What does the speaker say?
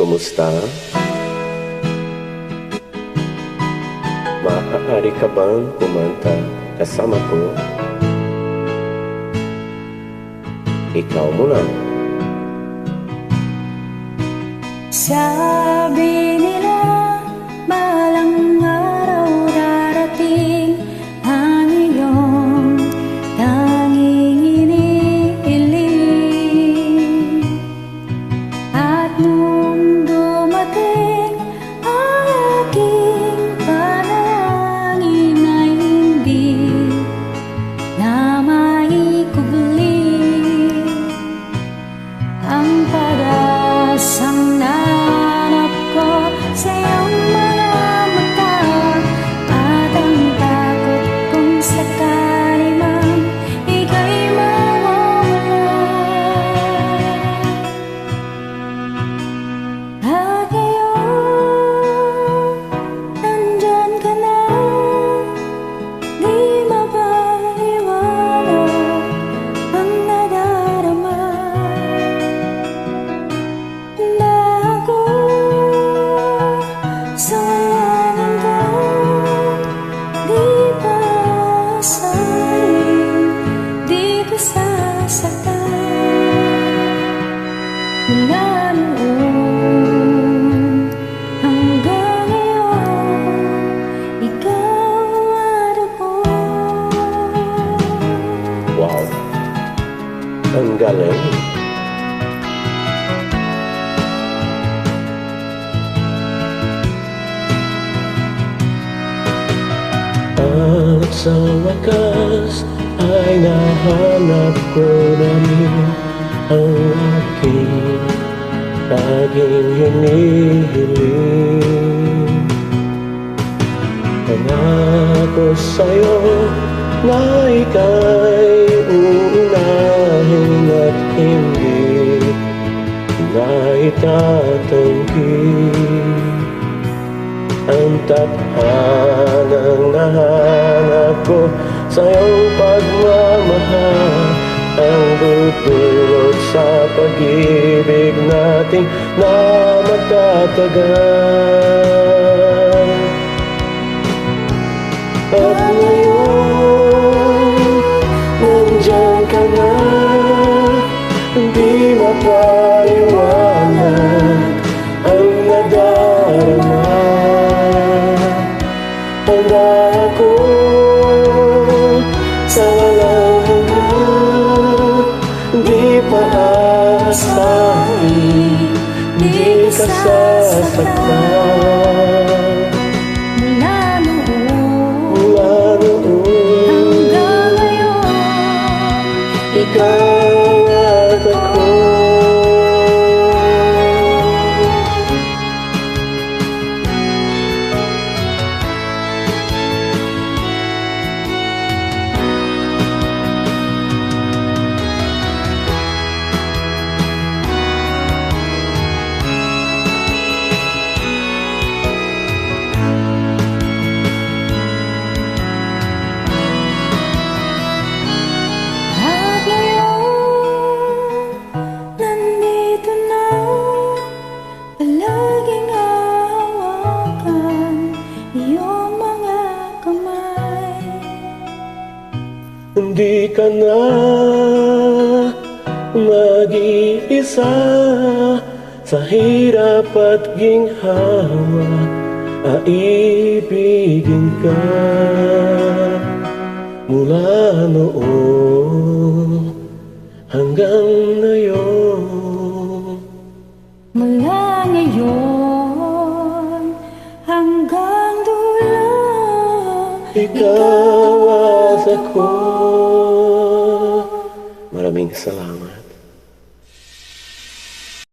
Kumusta? Maaari ka bang kumanta kasama ko? Ikaw muna. Sabi nila balang araw darating ang iyong tanging iniiling. At nung dumating ang aking panalangin ay hindi na maikubli ang pag-asang nanap ko sa iyong mga mata. At ang takot kung sakali man ika'y mawawala. At ngayon, nandyan ka na, di mapaliwanag ang nadarama. Mula noon hanggang ngayon, ikaw at ako. Wow! Ang galing! At sa wakas ay nahanap ko na rin ang aking laging hinihiling. Pangako sa'yo na ika'y uunahin at hindi na itatanggi. Ang tadhanang nahanap ko sa iyong pagmamahal, ang dudulot sa pag-ibig nating na magtatagal. At ngayon, nandiyan ka na, hindi mapaliwanag ang nadarama. Handa ako sa walang hanggan, di pa-aasahin, di ka sasaktan. Mula noon hanggang ngayon, ikaw at ako. Hindi ka na mag-iisa sa hirap at ginhawa, aibigin ka. Mula noon hanggang ngayon, mula ngayon hanggang dulo, ikaw at ako. Maraming salamat.